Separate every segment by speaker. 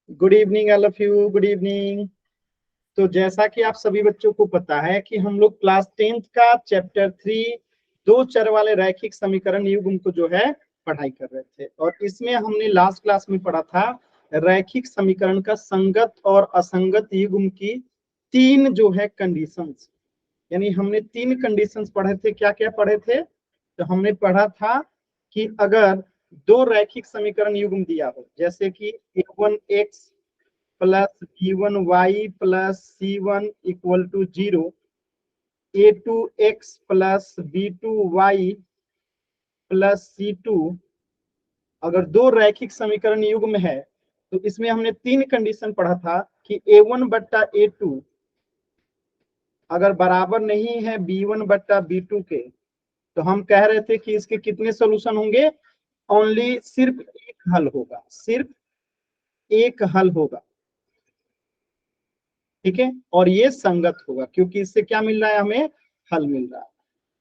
Speaker 1: Good evening all of you, good evening. तो जैसा कि आप सभी बच्चों को पता है कि हम लोग क्लास 10th का चैप्टर 3 दो चर वाले रैखिक समीकरण युग्म को जो है पढ़ाई कर रहे थे, और इसमें हमने लास्ट क्लास में पढ़ा था रैखिक समीकरण का संगत और असंगत युग्म की तीन जो है कंडीशंस। यानी हमने तीन कंडीशंस पढ़े थे। क्या क्या पढ़े थे? तो हमने पढ़ा था कि अगर दो रैखिक समीकरण युग्म दिया हो, जैसे कि a1x plus b1y plus c1 equal to 0, a2x plus b2y plus c2, अगर दो रैखिक समीकरण युग्म है तो इसमें हमने तीन कंडीशन पढ़ा था कि a1 बट्टा a2 अगर बराबर नहीं है b1 बट्टा b2 के, तो हम कह रहे थे कि इसके कितने सोल्यूशन होंगे? ओनली सिर्फ एक हल होगा, सिर्फ एक हल होगा। ठीक है, और ये संगत होगा क्योंकि इससे क्या मिल रहा है? हमें हल मिल रहा है।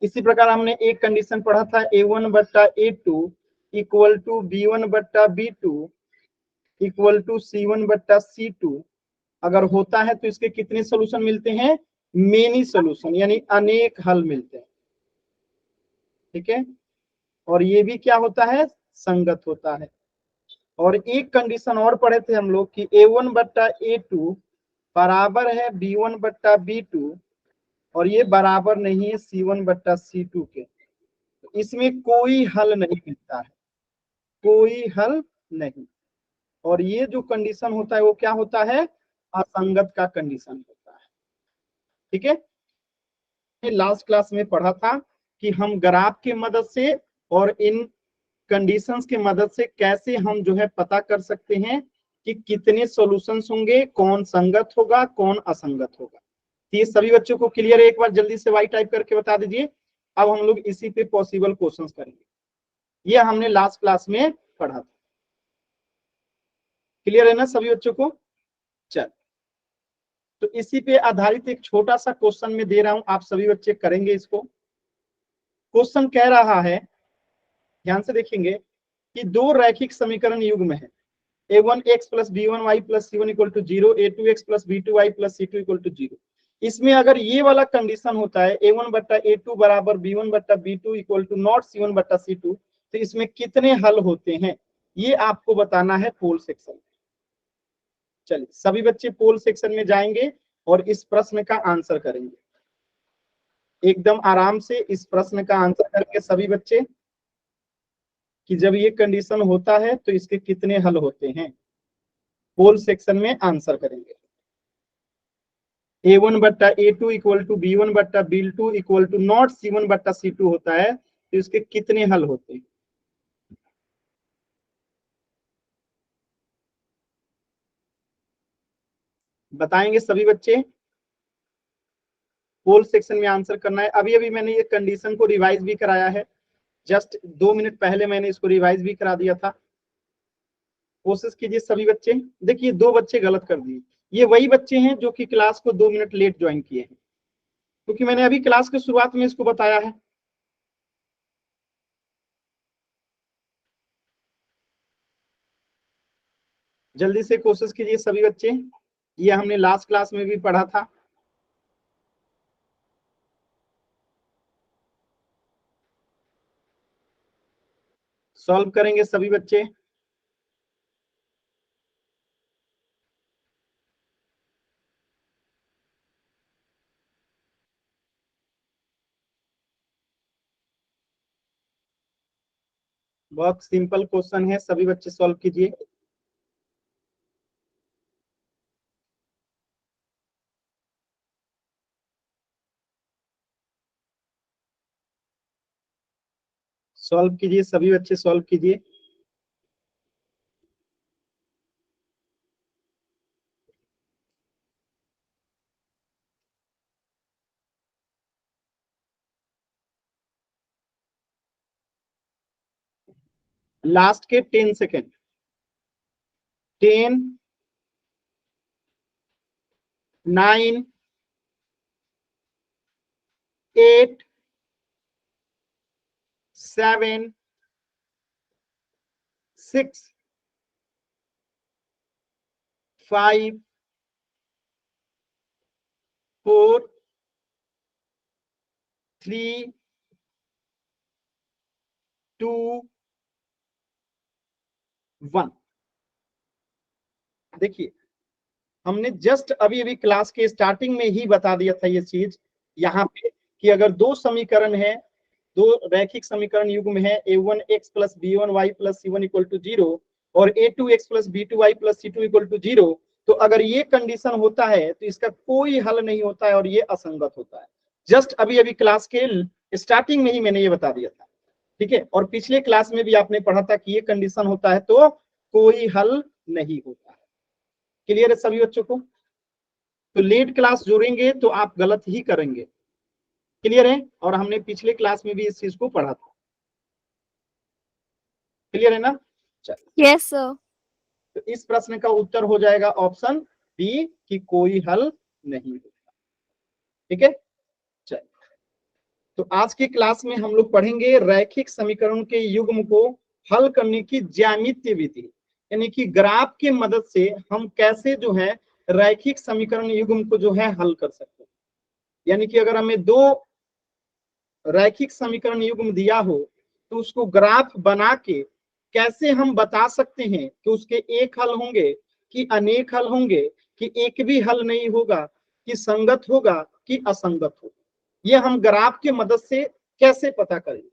Speaker 1: इसी प्रकार हमने एक कंडीशन पढ़ा था a1 बट्टा a2 इक्वल टू b1 बट्टा b2 इक्वल टू c1 बट्टा c2 अगर होता है तो इसके कितने सोल्यूशन मिलते हैं? मेनी सोल्यूशन, यानी अनेक हल मिलते हैं। ठीक है, और ये भी क्या होता है? संगत होता है। और एक कंडीशन और पढ़े थे हम लोग कि a1 बट्टा a2 बराबर है b1 बट्टा b2 और ये बराबर नहीं है c1 बट्टा c2 के। तो इसमें कोई हल नहीं मिलता है, कोई हल नहीं। और ये जो कंडीशन होता है वो क्या होता है? असंगत का कंडीशन होता है। ठीक है, लास्ट क्लास में पढ़ा था कि हम ग्राफ की मदद से और इन कंडीशंस की मदद से कैसे हम जो है पता कर सकते हैं कि कितने सॉल्यूशंस होंगे, कौन संगत होगा, कौन असंगत होगा। तो ये सभी बच्चों को क्लियर है? एक बार जल्दी से वाई टाइप करके बता दीजिए। अब हम लोग इसी पे पॉसिबल क्वेश्चंस करेंगे। ये हमने लास्ट क्लास में पढ़ा था। क्लियर है ना सभी बच्चों को? चल, तो इसी पे आधारित एक छोटा सा क्वेश्चन में दे रहा हूं, आप सभी बच्चे करेंगे इसको। क्वेश्चन कह रहा है, ध्यान से देखेंगे, कि दो रैखिक समीकरण युग्म है a1x plus b1y plus c1 equal to 0, a2x plus b2y plus c2 equal to 0। इसमें अगर ये वाला कंडीशन होता है a1 बट्टा a2 बराबर b1 बट्टा b2 equal to not c1 बट्टा c2, तो इसमें कितने हल होते हैं ये आपको बताना है पोल सेक्शन में। चलिए सभी बच्चे पोल सेक्शन में जाएंगे और इस प्रश्न का आंसर करेंगे। एकदम आराम से इस प्रश्न का आंसर करेंगे सभी बच्चे कि जब ये कंडीशन होता है तो इसके कितने हल होते हैं। पोल सेक्शन में आंसर करेंगे। a1 बट्टा a2 इक्वल टू b1 बट्टा b2 equal to not c1 बट्टा c2 होता है, तो इसके कितने हल होते हैं? बताएंगे सभी बच्चे। पोल सेक्शन में आंसर करना है। अभी अभी मैंने ये कंडीशन को रिवाइज भी कराया है, जस्ट 2 मिनट पहले मैंने इसको रिवाइज भी करा दिया था। कोशिश कीजिए सभी बच्चे। देखिए दो बच्चे गलत कर दिए, ये वही बच्चे हैं जो कि क्लास को 2 मिनट लेट ज्वाइन किए हैं, क्योंकि मैंने अभी क्लास के शुरुआत में इसको बताया है। जल्दी से कोशिश कीजिए सभी बच्चे, ये हमने लास्ट क्लास में भी पढ़ा था। सॉल्व करेंगे सभी बच्चे। बहुत सिंपल क्वेश्चन है, सभी बच्चे सॉल्व कीजिए। सॉल्व कीजिए सभी बच्चे, सॉल्व कीजिए। लास्ट के 10 सेकेंड। 10, 9, 8, 7, 6, 5 4 3 2 1। देखिए हमने जस्ट अभी अभी क्लास के स्टार्टिंग में ही बता दिया था ये चीज यहाँ पे कि अगर दो समीकरण है, दो रैखिक समीकरण युग्म है a1x plus b1y plus c1 equal to 0 और a2x plus b2y plus c2 equal to 0, तो अगर ये कंडीशन होता है तो इसका कोई हल नहीं होता है और ये असंगत होता है। जस्ट अभी अभी क्लास के स्टार्टिंग में ही मैंने ये बता दिया था, ठीक है। और पिछले क्लास में भी आपने पढ़ा था कि ये कंडीशन होता है तो कोई हल नहीं होता है। क्लियर है सभी बच्चों को? तो लेट क्लास जुड़ेंगे तो आप गलत ही करेंगे। क्लियर है? और हमने पिछले क्लास में भी इस चीज को पढ़ा था। क्लियर है ना? चलिए
Speaker 2: यस सर।
Speaker 1: तो इस प्रश्न का उत्तर हो जाएगा ऑप्शन बी कि कोई हल नहीं होता। ठीक है, चलिए तो आज की क्लास में हम लोग पढ़ेंगे रैखिक समीकरण के युग्म को हल करने की ज्यामितीय विधि, यानी कि ग्राफ की मदद से हम कैसे जो है रैखिक समीकरण युग्म को जो है हल कर सकते हैं। यानी कि अगर हमें दो रैखिक समीकरण युग्म दिया हो तो उसको ग्राफ बना के कैसे हम बता सकते हैं कि उसके एक हल होंगे कि अनेक हल होंगे, कि एक भी हल नहीं होगा, कि संगत होगा कि असंगत होगा, ये हम ग्राफ की मदद से कैसे पता करेंगे।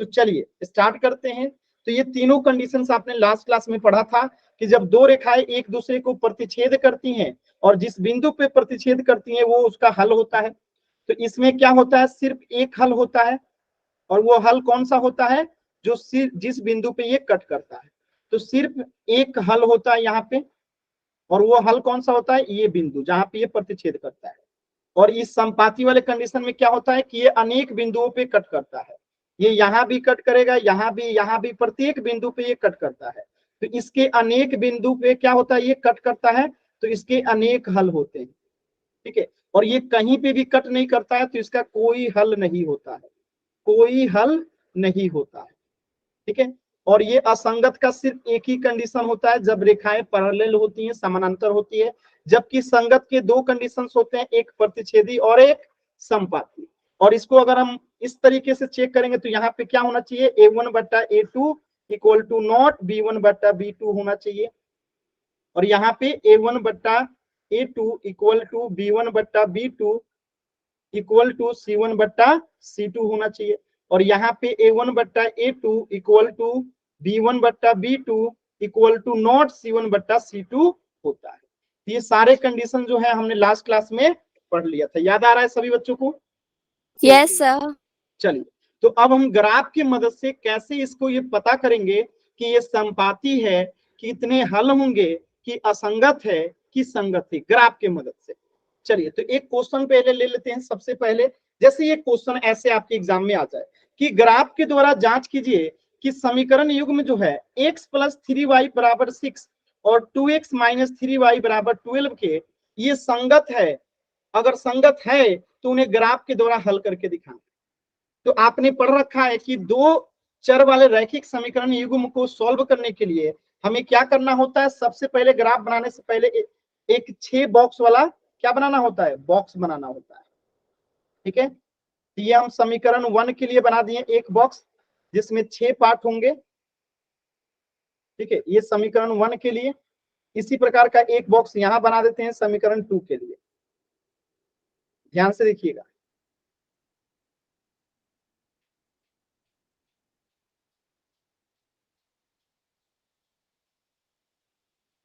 Speaker 1: तो चलिए स्टार्ट करते हैं। तो ये तीनों कंडीशंस आपने लास्ट क्लास में पढ़ा था कि जब दो रेखाएं एक दूसरे को प्रतिच्छेद करती हैं और जिस बिंदु पे प्रतिच्छेद करती हैं वो उसका हल होता है। तो इसमें क्या होता है, सिर्फ एक हल होता है और वो हल कौन सा होता है, जो सिर्फ जिस बिंदु पे ये कट करता है। तो सिर्फ एक हल होता है यहाँ पे और वो हल कौन सा होता है, ये बिंदु जहां पे ये प्रतिच्छेद करता है। और इस संपाती वाले कंडीशन में क्या होता है कि ये अनेक बिंदुओं पे कट करता है, ये यहाँ भी कट करेगा, यहाँ भी, प्रत्येक बिंदु पे ये कट करता है। तो इसके अनेक बिंदु पे क्या होता है, ये कट करता है तो इसके अनेक हल होते हैं। ठीक है, और ये कहीं पे भी कट नहीं करता है तो इसका कोई हल नहीं होता है, कोई हल नहीं होता है। ठीक है, और ये असंगत का सिर्फ एक ही कंडीशन होता है जब रेखाएं पैरेलल होती हैं, समानांतर होती है। जबकि संगत के दो कंडीशंस होते हैं, एक प्रतिच्छेदी और एक संपाती। और इसको अगर हम इस तरीके से चेक करेंगे तो यहाँ पे क्या होना चाहिए, a1 बट्टा a2 equal to not b1 बट्टा b2 होना चाहिए। और यहाँ पे a1 बट्टा a2 इक्वल टू b1 बट्टा b2 इक्वल टू c1 बट्टा c2 होना चाहिए। और यहाँ पे a1 बट्टा a2 इक्वल टू b1 बट्टा b2 equal to not c1 बट्टा c2 होता है। ये सारे कंडीशन जो है हमने लास्ट क्लास में पढ़ लिया था, याद आ रहा है सभी बच्चों को?
Speaker 2: Yes sir.
Speaker 1: चलिए तो अब हम ग्राफ की मदद से कैसे इसको ये पता करेंगे कि ये संपाती है, कितने हल होंगे, कि असंगत है कि संगत है, ग्राफ की मदद से। चलिए तो एक क्वेश्चन पहले ले लेते हैं। सबसे पहले जैसे ये क्वेश्चन ऐसे आपके एग्जाम में आ जाए कि ग्राफ के द्वारा जांच कीजिए कि समीकरण युग्म जो है x प्लस 3y बराबर 6 और 2x माइनस 3y बराबर 12 के ये संगत है। अगर संगत है तो उन्हें ग्राफ के द्वारा हल करके दिखाना। तो आपने पढ़ रखा है कि दो चर वाले रैखिक समीकरण युग्म को सॉल्व करने के लिए हमें क्या करना होता है, सबसे पहले ग्राफ बनाने से पहले एक 6 बॉक्स वाला क्या बनाना होता है, बॉक्स बनाना होता है। ठीक है, तो ये हम समीकरण 1 के लिए बना दिए एक बॉक्स जिसमें 6 पार्ट होंगे। ठीक है, ये समीकरण 1 के लिए। इसी प्रकार का एक बॉक्स यहां बना देते हैं समीकरण 2 के लिए। ध्यान से देखिएगा।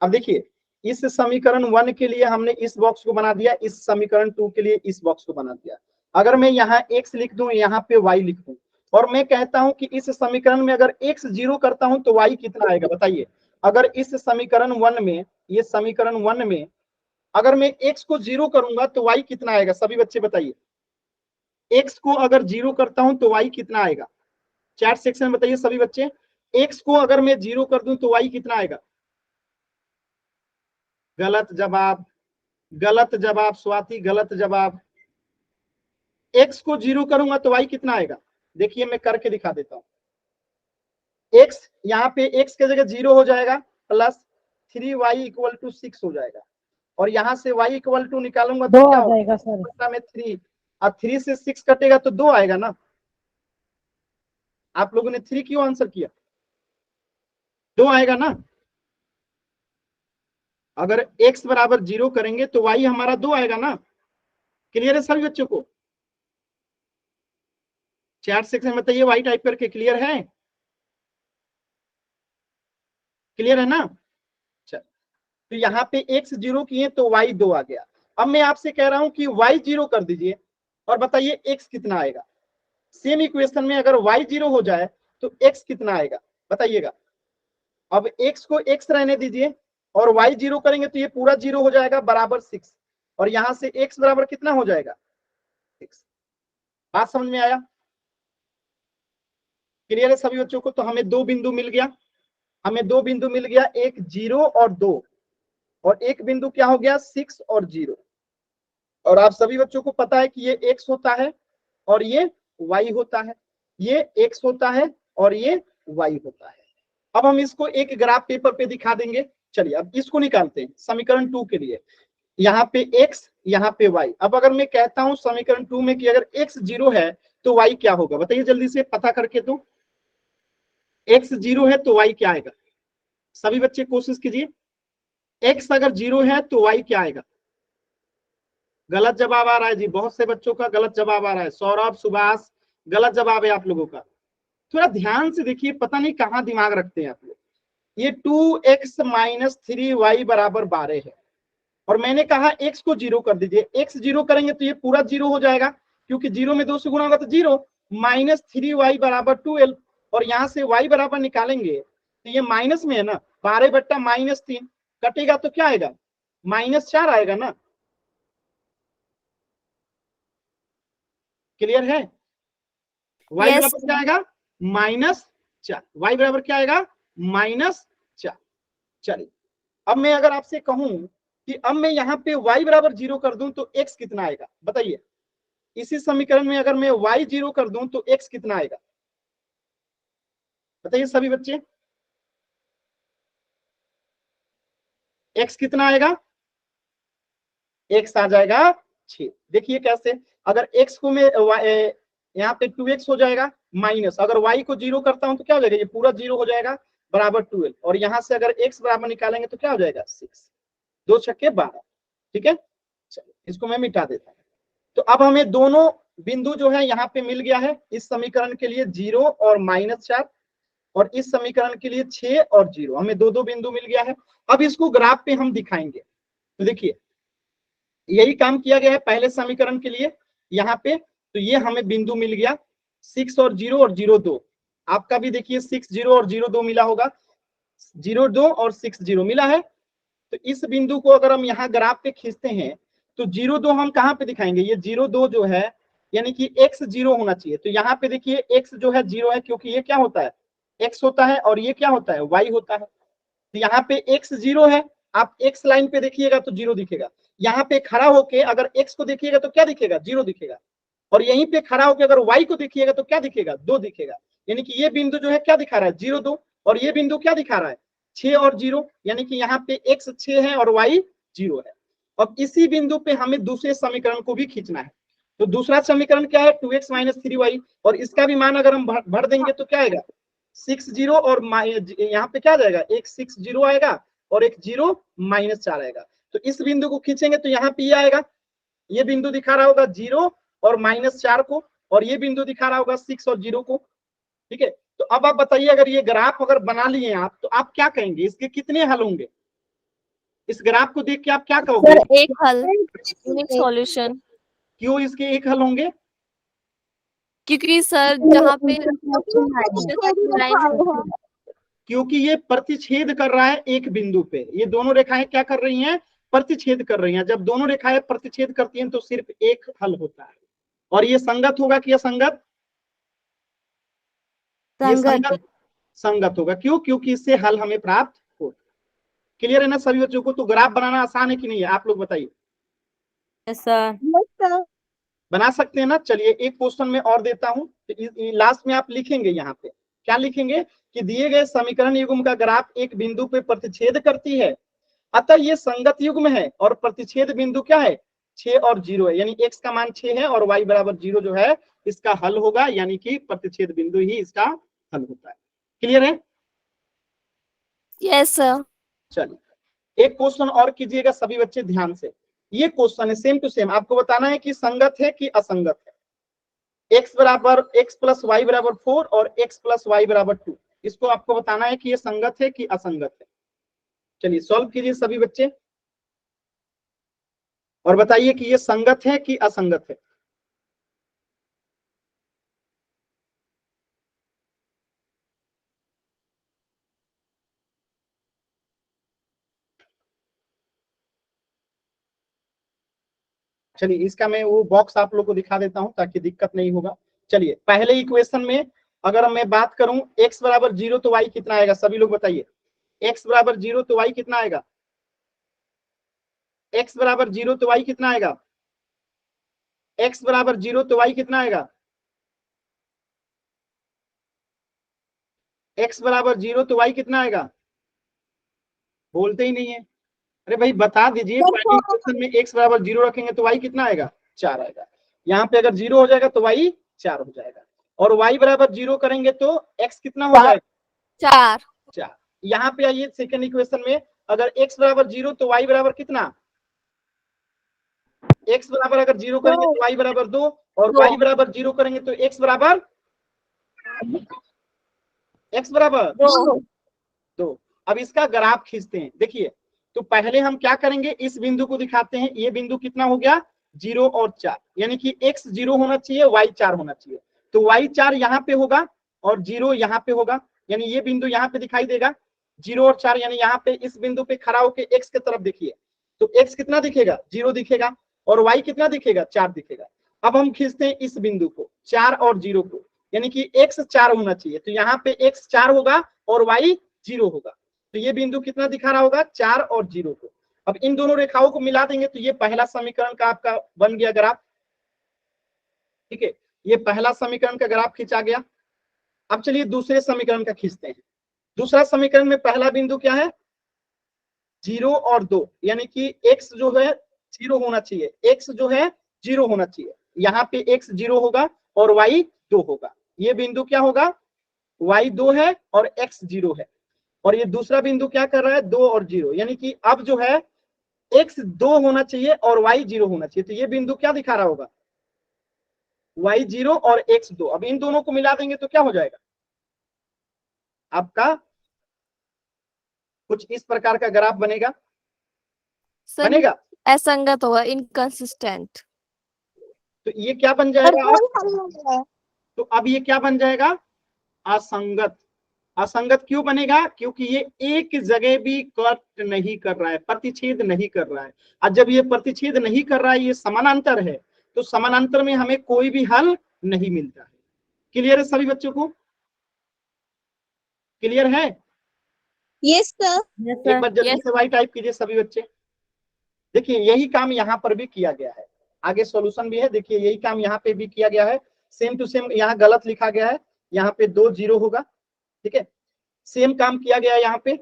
Speaker 1: अब देखिए इस समीकरण 1 के लिए हमने इस बॉक्स को बना दिया, इस समीकरण 2 के लिए इस बॉक्स को बना दिया। अगर मैं यहाँ x लिख दूं, यहाँ पे y लिख दूं और मैं कहता हूं कि इस समीकरण में अगर x 0 करता हूं तो y कितना आएगा, बताइए। अगर इस समीकरण 1 में, ये समीकरण 1 में अगर मैं x को 0 करूंगा तो y कितना आएगा, सभी बच्चे बताइए। x को अगर 0 करता हूं तो y कितना आएगा, चैट सेक्शन में बताइए सभी बच्चे। x को अगर मैं 0 कर दूं तो y कितना आएगा। गलत जवाब, गलत जवाब स्वाति, गलत जवाब। x को 0 करूंगा तो y कितना आएगा, देखिए मैं करके दिखा देता हूं। x यहाँ पे x के जगह 0 हो जाएगा प्लस 3y इक्वल टू 6 हो जाएगा। और यहाँ से y इक्वल टू निकालूंगा
Speaker 3: 2
Speaker 1: तो क्या
Speaker 3: आ
Speaker 1: होगा
Speaker 3: जाएगा सर।
Speaker 1: बट्टा में 3, और 3 से 6 कटेगा तो 2 आएगा ना। आप लोगों ने 3 क्यों आंसर किया, 2 आएगा ना। अगर x बराबर 0 करेंगे तो y हमारा 2 आएगा ना। क्लियर है सभी बच्चों को? चैट सेक्शन में बताइए y टाइप करके, क्लियर है? क्लियर है ना। चल, तो यहाँ पे x 0 किए तो y 2 आ गया। अब मैं आपसे कह रहा हूं कि y 0 कर दीजिए और बताइए x कितना आएगा। सेम इक्वेशन में अगर y 0 हो जाए तो x कितना आएगा बताइएगा। अब x को x रहने दीजिए और y 0 करेंगे तो ये पूरा 0 हो जाएगा बराबर 6, और यहां से x बराबर कितना हो जाएगा 6। बात समझ में आया? क्लियर है सभी बच्चों को? तो हमें 2 बिंदु मिल गया, हमें 2 बिंदु मिल गया, एक 0 और 2, और एक बिंदु क्या हो गया 6 और 0। और आप सभी बच्चों को पता है कि ये x होता है और ये y होता है, ये x होता है और ये y होता है। अब हम इसको एक ग्राफ पेपर पे दिखा देंगे। चलिए अब इसको निकालते हैं समीकरण 2 के लिए। यहाँ पे x, यहाँ पे y। अब अगर मैं कहता हूं समीकरण 2 में कि अगर x 0 है तो y क्या होगा बताइए जल्दी से पता करके। तो x 0 है तो y क्या आएगा, सभी बच्चे कोशिश कीजिए। x अगर 0 है तो y क्या आएगा। गलत जवाब आ रहा है जी, बहुत से बच्चों का गलत जवाब आ रहा है। सौरभ, सुभाष, गलत जवाब है आप लोगों का। थोड़ा ध्यान से देखिए, पता नहीं कहाँ दिमाग रखते हैं आप लोग। ये 2x माइनस 3y बराबर 12 है, और मैंने कहा x को 0 कर दीजिए। x 0 करेंगे तो ये पूरा 0 हो जाएगा, क्योंकि 0 में 2 से गुणा होगा तो 0, माइनस 3y बराबर 12, और यहाँ से y बराबर निकालेंगे तो ये माइनस में है ना, 12 बट्टा माइनस 3 कटेगा तो क्या आएगा -4 आएगा ना। क्लियर है? y
Speaker 2: Yes,
Speaker 1: बराबर क्या आएगा -4, y बराबर क्या आएगा -4। चलिए अब मैं अगर आपसे कहूं कि अब मैं यहाँ पे y बराबर 0 कर दूं तो x कितना आएगा बताइए। इसी समीकरण में अगर मैं y 0 कर दूं तो x कितना आएगा बताइए सभी बच्चे। x कितना आएगा, x आ जाएगा 6। देखिए कैसे, अगर x को मैं यहाँ पे 2x हो जाएगा माइनस, अगर y को 0 करता हूं तो क्या हो जाएगा, ये पूरा 0 हो जाएगा बराबर 12, और यहां से अगर x बराबर निकालेंगे तो क्या हो जाएगा 6, 2 छक्के 12। ठीक है, चलिए इसको मैं मिटा देता हूं। तो अब हमें दोनों बिंदु जो है यहाँ पे मिल गया है, इस समीकरण के लिए 0 और -4, और इस समीकरण के लिए 6 और 0, हमें दो बिंदु मिल गया है। अब इसको ग्राफ पे हम दिखाएंगे। तो देखिए यही काम किया गया है पहले समीकरण के लिए यहाँ पे। तो ये हमें बिंदु मिल गया 6 और 0 और 0 2। आपका भी देखिए 6 0 और 0 2 मिला होगा, 0 2 और 6 0 मिला है। तो इस बिंदु को अगर हम यहाँ ग्राफ पे खींचते हैं तो 0 2 हम कहाँ पे दिखाएंगे, ये 0 2 जो है यानी कि x 0 होना चाहिए। तो यहाँ पे देखिए x जो है 0 है, क्योंकि ये क्या होता है x होता है और ये क्या होता है y होता है। तो यहाँ पे x 0 है, आप x लाइन पे देखिएगा तो 0 दिखेगा। यहाँ पे खड़ा होके अगर x को देखिएगा तो क्या दिखेगा 0 दिखेगा, और यहीं पे खड़ा होके अगर y को देखिएगा तो क्या दिखेगा 2 दिखेगा। यानी कि ये बिंदु जो है क्या दिखा रहा है 0 2, और ये बिंदु क्या दिखा रहा है 6 और 0, यानी कि यहाँ पे x 6 है और y 0 है। अब इसी बिंदु पे हमें दूसरे समीकरण को भी खींचना है। तो दूसरा समीकरण क्या है 2x माइनस 3y, और इसका भी मान अगर हम भर देंगे तो क्या आएगा 6 0, और यहाँ पे क्या आ जाएगा एक 6 0 आएगा और एक 0 -4 आएगा। तो इस बिंदु को खींचेंगे तो यहाँ पे ये आएगा, ये बिंदु दिखा रहा होगा 0 और -4 को, और ये बिंदु दिखा रहा होगा 6 और 0 को। ठीक है, तो अब आप बताइए अगर ये ग्राफ अगर बना लिए आप तो आप क्या कहेंगे, इसके कितने हल होंगे। इस ग्राफ को देख के आप क्या कहोगे,
Speaker 2: सर एक हल, यूनिक सॉल्यूशन।
Speaker 1: क्यों इसके एक हल होंगे।
Speaker 2: क्योंकि सर जहाँ पे लाइन,
Speaker 1: क्योंकि ये प्रतिच्छेद कर रहा है एक बिंदु पे, ये दोनों रेखाएं क्या कर रही हैं प्रतिच्छेद कर रही हैं। जब दोनों रेखाएं प्रतिच्छेद करती हैं तो सिर्फ एक हल होता है, और ये संगत होगा कि असंगत, ये संगत होगा। क्यों, क्योंकि इससे हल हमें प्राप्त हो। क्लियर है ना सभी बच्चों को। तो ग्राफ बनाना आसान है कि नहीं है, आप लोग बताइए। बना सकते हैं ना। चलिए एक क्वेश्चन में और देता हूं, तो लास्ट में आप लिखेंगे यहाँ पे क्या लिखेंगे कि दिए गए समीकरण युग्म का ग्राफ एक बिंदु पे प्रतिच्छेद करती है अतः ये संगत युग्म है और प्रतिच्छेद बिंदु क्या है 6 और 0 है, यानी x का मान 6 है और y बराबर 0 जो है इसका हल होगा, यानी कि प्रतिच्छेद बिंदु ही इसका हल होता है। क्लियर है?
Speaker 2: Yes sir.
Speaker 1: चलिए एक क्वेश्चन और कीजिएगा सभी बच्चे ध्यान से। ये क्वेश्चन है सेम टू सेम, आपको बताना है कि संगत है कि असंगत है। x बराबर x प्लस वाई बराबर 4 और x प्लस वाई बराबर 2, इसको आपको बताना है कि ये संगत है कि असंगत है। चलिए सॉल्व कीजिए सभी बच्चे और बताइए कि ये संगत है कि असंगत है। चलिए इसका मैं वो बॉक्स आप लोग को दिखा देता हूं ताकि दिक्कत नहीं होगा। चलिए पहले इक्वेशन में अगर मैं बात करूं x बराबर 0 तो y कितना आएगा, सभी लोग बताइए। x बराबर 0 तो y कितना आएगा, x बराबर 0 तो y कितना आएगा, x बराबर 0 तो y कितना आएगा, x बराबर 0 तो y कितना आएगा, बोलते ही नहीं है। अरे भाई बता दीजिए, पहले इक्वेशन में x बराबर 0 रखेंगे तो y कितना आएगा 4 आएगा। यहाँ पे अगर 0 हो जाएगा तो y 4 हो जाएगा और y बराबर 0 करेंगे तो x कितना हो जाएगा
Speaker 2: 4।
Speaker 1: 4। यहाँ पे आइए सेकंड इक्वेशन में, अगर x बराबर 0 तो y बराबर कितना, x बराबर अगर 0 करेंगे तो y बराबर 2 और
Speaker 2: दो।
Speaker 1: y बराबर 0 करेंगे तो x बराबर
Speaker 2: 2।
Speaker 1: 2। अब इसका ग्राफ खींचते हैं। देखिए तो पहले हम क्या करेंगे, इस बिंदु को दिखाते हैं। ये बिंदु कितना हो गया 0 और 4, यानी कि x 0 होना चाहिए y 4 होना चाहिए। तो y 4 यहाँ पे होगा और 0 यहाँ पे होगा, यानी ये बिंदु यहाँ पे दिखाई देगा 0 और 4, यानी यहाँ पे इस बिंदु पे खड़ा होकर x की तरफ देखिए तो x कितना दिखेगा 0 दिखेगा और y कितना दिखेगा 4 दिखेगा। अब हम खींचते हैं इस बिंदु को 4 और 0 को, यानी कि x 4 होना चाहिए, तो यहाँ पे x 4 होगा और y 0 होगा। तो ये बिंदु कितना दिखा रहा होगा 4 और 0 को। अब इन दोनों रेखाओं को मिला देंगे तो ये पहला समीकरण का आपका बन गया ग्राफ। ठीक है, ये पहला समीकरण का ग्राफ खींचा गया। अब चलिए दूसरे समीकरण का खींचते हैं। दूसरा समीकरण में पहला बिंदु क्या है 0 और 2, यानी कि x जो है 0 होना चाहिए, x जो है 0 होना चाहिए। यहाँ पे x 0 होगा और y 2 होगा। ये बिंदु क्या होगा y 2 है और x 0 है। और ये दूसरा बिंदु क्या कर रहा है 2 और 0, यानी कि अब जो है x 2 होना चाहिए और y 0 होना चाहिए। तो ये बिंदु क्या दिखा रहा होगा y 0 और x 2। अब इन दोनों को मिला देंगे तो क्या हो जाएगा आपका कुछ इस प्रकार का ग्राफ बनेगा।
Speaker 2: सर
Speaker 1: बनेगा
Speaker 2: असंगत होगा, इनकंसिस्टेंट।
Speaker 1: तो ये क्या बन जाएगा अब? तो अब ये क्या बन जाएगा असंगत। असंगत क्यों बनेगा, क्योंकि ये एक जगह भी कट नहीं कर रहा है, प्रतिच्छेद नहीं कर रहा है। और जब ये प्रतिच्छेद नहीं कर रहा है, ये समानांतर है, तो समानांतर में हमें कोई भी हल नहीं मिलता है। क्लियर है सभी बच्चों को? क्लियर है?
Speaker 3: Yes sir.
Speaker 1: एक बार जल्दी से वाई टाइप कीजिए सभी बच्चे। देखिए यही काम यहाँ पर भी किया गया है, आगे सॉल्यूशन भी है। देखिए यही काम यहाँ पे भी किया गया है, सेम टू सेम। यहाँ गलत लिखा गया है, यहाँ पे 2 0 होगा। ठीक है, सेम काम किया गया है यहाँ पे,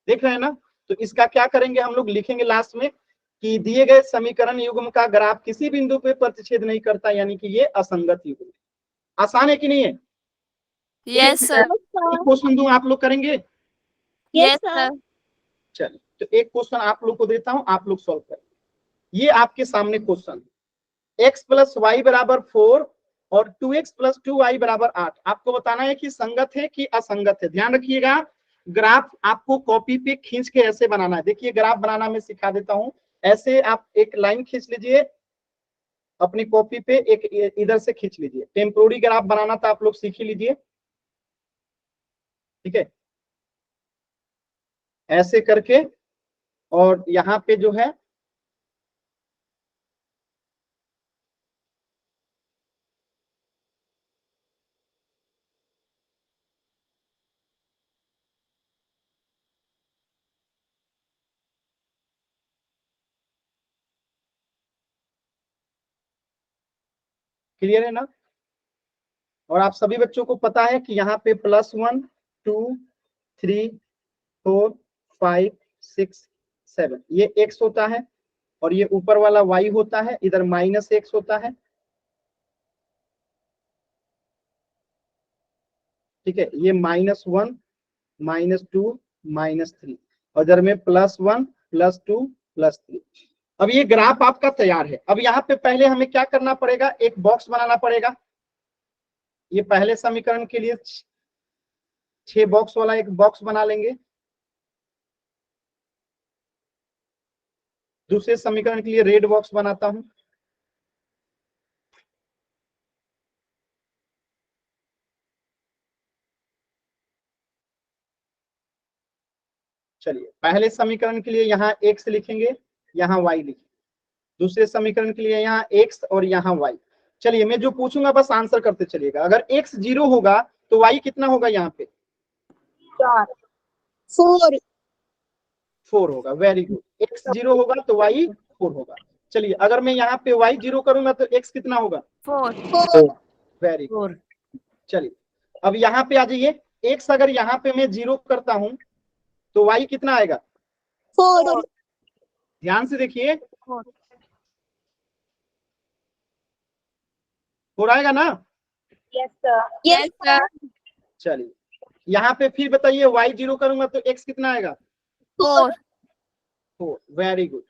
Speaker 1: देख रहे हैं ना। तो इसका क्या करेंगे हम लोग, लिखेंगे लास्ट में कि दिए गए समीकरण युग्म का ग्राफ किसी बिंदु पे प्रतिच्छेद नहीं करता, यानी कि ये असंगत युग्म है। आसान है कि नहीं है?
Speaker 2: Yes sir.
Speaker 1: क्वेश्चन दूं आप लोग करेंगे?
Speaker 2: Yes sir.
Speaker 1: चलिए तो एक क्वेश्चन आप लोग को देता हूं, आप लोग सॉल्व करें। ये आपके सामने क्वेश्चन, x प्लस वाई बराबर 4 और 2x प्लस 2y बराबर 8, आपको बताना है कि संगत है कि असंगत है। ध्यान रखिएगा, ग्राफ आपको कॉपी पे खींच के ऐसे बनाना है। देखिए ग्राफ बनाना मैं सिखा देता हूं। ऐसे आप एक लाइन खींच लीजिए अपनी कॉपी पे, एक इधर से खींच लीजिए। टेम्पोररी ग्राफ बनाना था, आप लोग सीख ही लीजिए। ठीक है, ऐसे करके और यहाँ पे जो है क्लियर है ना। और आप सभी बच्चों को पता है कि यहाँ पे +1 2 3 4 5 6 7, ये x होता है और ये ऊपर वाला y होता है, इधर -x होता है। ठीक है, ये -1 -2 -3 और इधर में +1 +2 +3। अब ये ग्राफ आपका तैयार है। अब यहाँ पे पहले हमें क्या करना पड़ेगा, एक बॉक्स बनाना पड़ेगा। ये पहले समीकरण के लिए 6 बॉक्स वाला एक बॉक्स बना लेंगे। दूसरे समीकरण के लिए रेड बॉक्स बनाता हूं। चलिए, पहले समीकरण के लिए यहाँ x लिखेंगे, यहाँ y लिखेंगे। दूसरे समीकरण के लिए यहाँ x और यहाँ y। चलिए, मैं जो पूछूंगा बस आंसर करते चलिएगा। अगर x 0 होगा तो y कितना होगा, यहाँ पे
Speaker 3: 4
Speaker 1: 4 होगा। Very good. x 0 होगा तो y 4 होगा। चलिए, अगर मैं यहाँ पे y 0 करूंगा तो x कितना होगा,
Speaker 2: 4
Speaker 1: वेरी गुड। चलिए, अब यहाँ पे आ जाइए। x अगर यहाँ पे मैं 0 करता हूं तो y कितना आएगा,
Speaker 3: 4
Speaker 1: ध्यान से देखिए, 4 आएगा ना।
Speaker 3: यस सर
Speaker 1: चलिए, यहाँ पे फिर बताइए y 0 करूंगा तो x कितना आएगा,
Speaker 2: 4
Speaker 1: 4। Very good.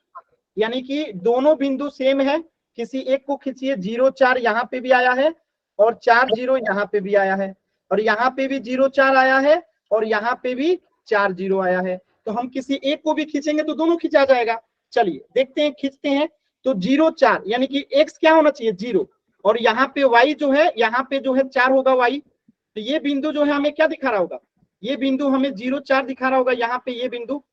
Speaker 1: यानी कि दोनों बिंदु सेम है। किसी एक को खींचिए, 0 4 यहाँ पे भी आया है और 4 0 यहाँ पे भी आया है, और यहाँ पे भी 0 4 आया है और यहाँ पे भी 4 0 आया है। तो हम किसी एक को भी खींचेंगे तो दोनों खींचा जाएगा। चलिए देखते हैं, खींचते हैं। तो 0 4 यानी कि x क्या होना चाहिए, 0, और यहाँ पे y जो है, यहाँ पे जो है 4 होगा y। तो ये बिंदु जो है हमें क्या दिखा रहा होगा, ये बिंदु हमें 0 4 दिखा रहा होगा, यहाँ पे ये बिंदु।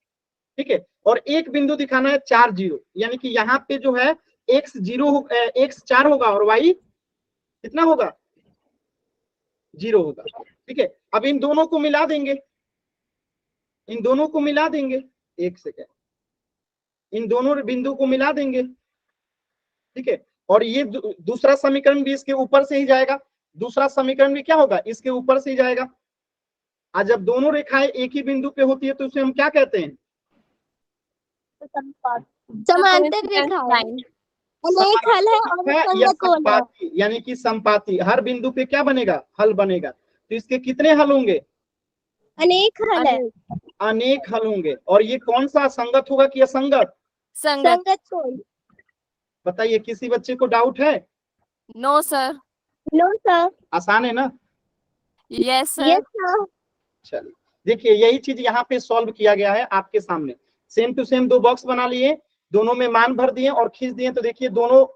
Speaker 1: ठीक है, और एक बिंदु दिखाना है 4 0, यानी कि यहाँ पे जो है x 0 x 4 होगा और y कितना होगा, 0 होगा। ठीक है, अब इन दोनों को मिला देंगे, इन दोनों को मिला देंगे, एक सेकेंड, इन दोनों बिंदु को मिला देंगे। ठीक है, और ये दूसरा समीकरण भी इसके ऊपर से ही जाएगा, दूसरा समीकरण भी क्या होगा, इसके ऊपर से ही जाएगा। आज जब दोनों रेखाएं एक ही बिंदु पे होती है तो उसे हम क्या कहते हैं,
Speaker 3: समांतर रेखा अनेक हल है और
Speaker 1: या
Speaker 3: संगत कोण है।
Speaker 1: संपाती, यानी कि संपाती। हर बिंदु पे क्या बनेगा, हल बनेगा। तो इसके कितने हल होंगे,
Speaker 3: अनेक हल है,
Speaker 1: अनेक हल होंगे। और ये कौन सा, संगत होगा कि असंगत,
Speaker 2: संगत।
Speaker 3: संगत कोण।
Speaker 1: बताइए, किसी बच्चे को डाउट है,
Speaker 2: नो सर।
Speaker 3: No sir.
Speaker 1: आसान है ना।
Speaker 2: Yes sir.
Speaker 3: Yes sir.
Speaker 1: चलिए देखिए, यही चीज यहाँ पे सॉल्व किया गया है आपके सामने। सेम टू सेम 2 बॉक्स बना लिए, दोनों में मान भर दिए और खींच दिए। तो देखिए दोनों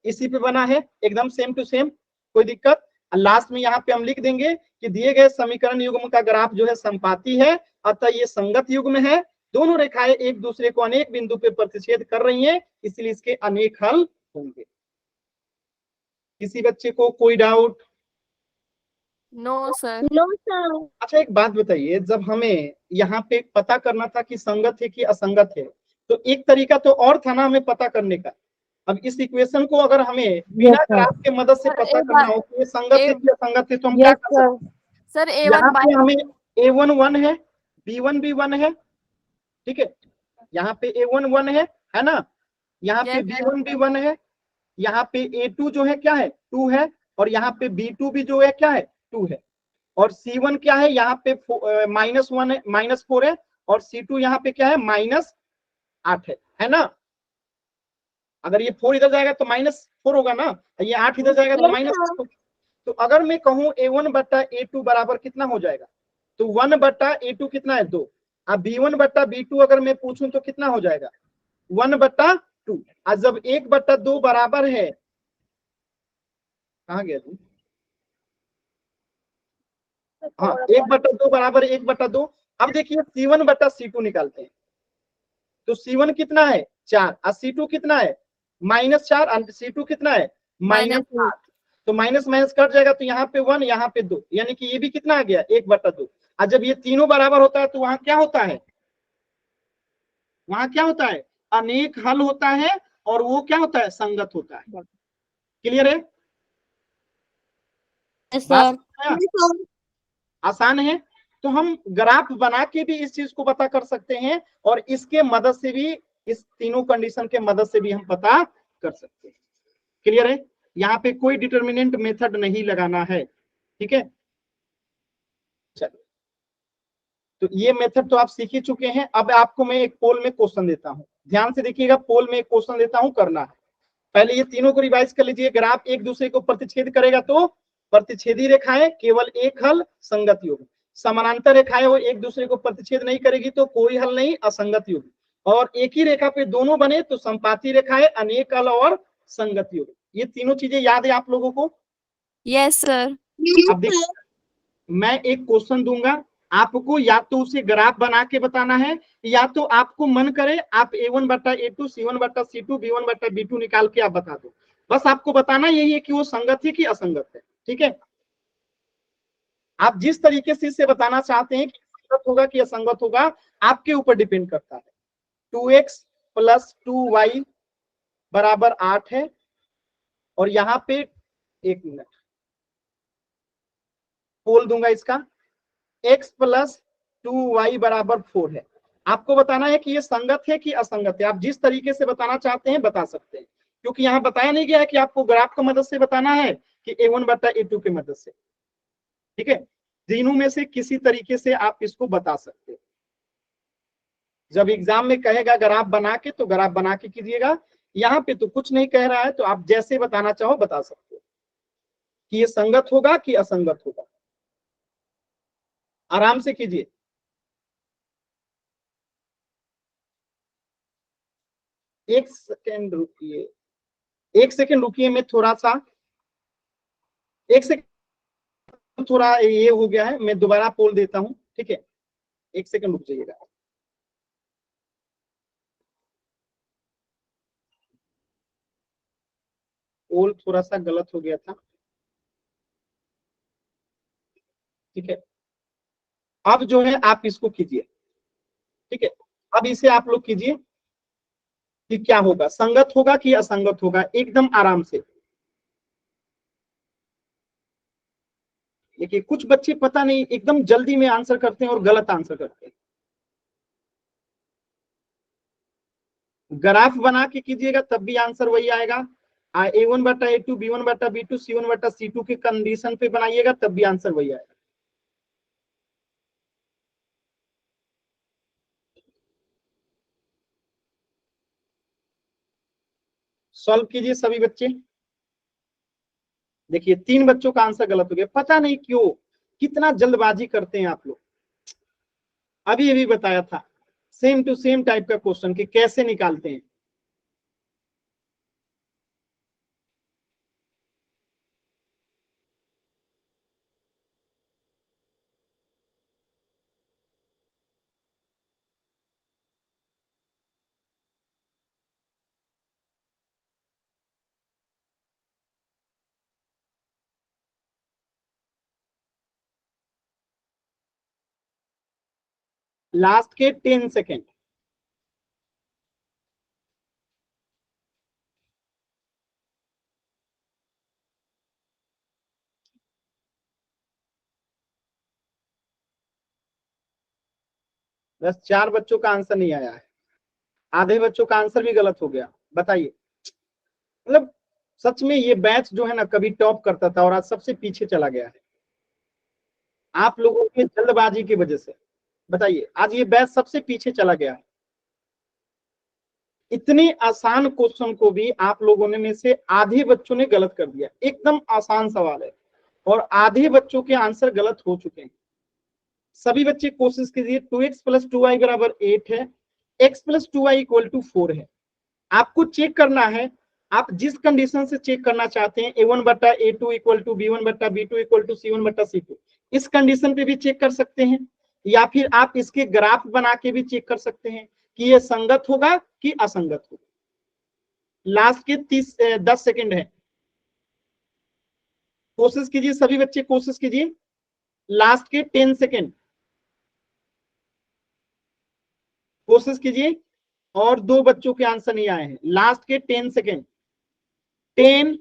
Speaker 1: इसी पे बना है, एकदम सेम टू सेम, कोई दिक्कत। लास्ट में यहाँ पे हम लिख देंगे कि दिए गए समीकरण युग्म का ग्राफ जो है संपाती है, अतः ये संगत युग्म है। दोनों रेखाएं एक दूसरे को अनेक बिंदु पे प्रतिच्छेद कर रही हैं, इसलिए इसके अनेक हल होंगे। किसी बच्चे को कोई doubt,
Speaker 2: no sir.
Speaker 3: No sir.
Speaker 1: अच्छा एक बात बताइए, जब हमें यहाँ पे पता करना था कि संगत है कि असंगत है, तो एक तरीका तो और था ना हमें पता करने का। अब इस इक्वेशन को अगर हमें बिना ग्राफ के मदद से
Speaker 2: सर,
Speaker 1: पता
Speaker 2: एक
Speaker 1: करना
Speaker 2: बात-
Speaker 1: हो कि ये संगत है
Speaker 2: एक-
Speaker 1: कि असंगत है, तो हम क्या कर सकते हैं।
Speaker 2: सर
Speaker 1: यहाँ
Speaker 2: A1
Speaker 1: पे हमें A1 1 है, B1 भी 1 है। ठीक है, यहाँ पे A1 1 है ना, यहाँ पे
Speaker 2: Yes,
Speaker 1: B1 भी 1 है, यहाँ पे A2 जो है क्या है, 2 है, और यहाँ पे B2 भी जो है क्या है, 2 है। और C1 क्या है, यहाँ पे -1 है, -4 है, और C2 यहाँ पे क्या है, -8 है ना। अगर ये 4 इधर जाएगा तो -4 होगा ना, ये 8 इधर जाएगा तो -6। तो अगर मैं कहूं A1 बट्टा A2 बराबर कितना हो जाएगा, तो 1 बट्टा A2 कितना है, 2। अब B1 बट्टा B2 अगर मैं पूछूं तो कितना हो जाएगा, 1 बट्टा 2। आज जब 1 बट्टा 2 बराबर है, कहाँ गया तू, हाँ, 1 बट्टा 2 बराबर 1 बट्टा 2। अब देखिए C1 बट्टा C2 निकालते हैं, तो C1 कितना है, 4, और C2 कितना है, -4, और C2 कितना है, -8। तो माइनस माइनस कट जाएगा, तो यहाँ पे 1, यहाँ पे 2, यानी कि ये भी कितना आ गया, 1 बट्टा 2। और जब ये तीनों बराबर होता है तो वहां क्या होता है, वहां क्या होता है, अनेक हल होता है, और वो क्या होता है, संगत होता है। क्लियर है, बात समझ में? आसान है। तो हम ग्राफ बना के भी इस चीज को पता कर सकते हैं, और इसके मदद से भी इस तीनों कंडीशन के मदद से भी हम पता कर सकते हैं। क्लियर है? यहाँ पे कोई डिटर्मिनेंट मेथड नहीं लगाना है, ठीक है। चलिए, तो ये मेथड तो आप सीख ही चुके हैं। अब आपको मैं एक पोल में क्वेश्चन देता हूं, ध्यान से देखिएगा। पोल में एक क्वेश्चन देता हूं, करना है। पहले ये तीनों को रिवाइज कर लीजिए। ग्राफ एक दूसरे को प्रतिच्छेद करेगा तो प्रतिच्छेदी रेखाएं केवल एक हल, संगत युग्म। समानांतर रेखाएं वो एक दूसरे को प्रतिच्छेद नहीं करेगी तो कोई हल नहीं, असंगत युग्म। और एक ही रेखा पे दोनों बने तो संपाती रेखाएं, अनेक हल और संगत युग्म। ये तीनों चीजें याद है आप लोगों को?
Speaker 2: Yes sir.
Speaker 1: अब देखिए, मैं एक क्वेश्चन दूंगा, आपको या तो उसे ग्राफ बना के बताना है, या तो आपको मन करे आप A1 बटा A2, C1 बटा C2, B1 बटा B2 निकाल के आप बता दो। बस आपको बताना यही है कि वो संगत है कि असंगत है, ठीक है। आप जिस तरीके से इसे बताना चाहते हैं कि संगत होगा कि असंगत होगा, आपके ऊपर डिपेंड करता है। 2x प्लस 2y बराबर 8 है, और यहाँ पे एक मिनट बोल दूंगा इसका, x प्लस 2y बराबर 4 है। आपको बताना है कि ये संगत है कि असंगत है। आप जिस तरीके से बताना चाहते हैं बता सकते हैं, क्योंकि यहाँ बताया नहीं गया है कि आपको ग्राफ की मदद से बताना है कि A1 बटा A2 की मदद से, ठीक है। तीनों में से किसी तरीके से आप इसको बता सकते हैं। जब एग्जाम में कहेगा ग्राफ बना के, तो ग्राफ बना के कीजिएगा। यहाँ पे तो कुछ नहीं कह रहा है, तो आप जैसे बताना चाहो बता सकते हो कि ये संगत होगा कि असंगत होगा। आराम से कीजिए। एक सेकेंड रुकिए, एक सेकेंड रुकिए, मैं थोड़ा सा, एक सेकेंड, थोड़ा ये हो गया है, मैं दोबारा पोल देता हूं, ठीक है। एक सेकेंड रुक जाइएगा। पोल थोड़ा सा गलत हो गया था, ठीक है। अब जो है आप इसको कीजिए, ठीक है। अब इसे आप लोग कीजिए कि क्या होगा, संगत होगा कि असंगत होगा, एकदम आराम से। देखिए, कुछ बच्चे पता नहीं एकदम जल्दी में आंसर करते हैं और गलत आंसर करते हैं। ग्राफ बना के कीजिएगा तब भी आंसर वही आएगा। A1 बटा A2, B1 बटा B2, C1 बटा C2 के कंडीशन पे बनाइएगा तब भी आंसर वही आएगा। सॉल्व कीजिए सभी बच्चे। देखिए, 3 बच्चों का आंसर गलत हो गया, पता नहीं क्यों, कितना जल्दबाजी करते हैं आप लोग। अभी अभी बताया था सेम टू सेम टाइप का क्वेश्चन कि कैसे निकालते हैं। लास्ट के 10 सेकेंड। बस 4 बच्चों का आंसर नहीं आया है, आधे बच्चों का आंसर भी गलत हो गया। बताइए, मतलब सच में ये बैच जो है ना कभी टॉप करता था और आज सबसे पीछे चला गया है आप लोगों की जल्दबाजी की वजह से। बताइए, आज ये बैच सबसे पीछे चला गया है। इतने आसान क्वेश्चन को भी आप लोगों ने में से आधे बच्चों ने गलत कर दिया। एकदम आसान सवाल है और आधे बच्चों के आंसर गलत हो चुके हैं। सभी बच्चे कोशिश कीजिए। 2x प्लस 2y बराबर 8 है, x plus 2y equal to 4 है। आपको चेक करना है, आप जिस कंडीशन से चेक करना चाहते हैं A1 बटा A2 इक्वल टू B1 बटा B2 इक्वल टू C1 बटा C2, इस कंडीशन पे भी चेक कर सकते हैं, या फिर आप इसके ग्राफ बना के भी चेक कर सकते हैं कि ये संगत होगा कि असंगत होगा। लास्ट के 10 सेकेंड है, कोशिश कीजिए सभी बच्चे, कोशिश कीजिए। लास्ट के 10 सेकेंड कोशिश कीजिए। और 2 बच्चों के आंसर नहीं आए हैं। लास्ट के 10 सेकेंड। 10,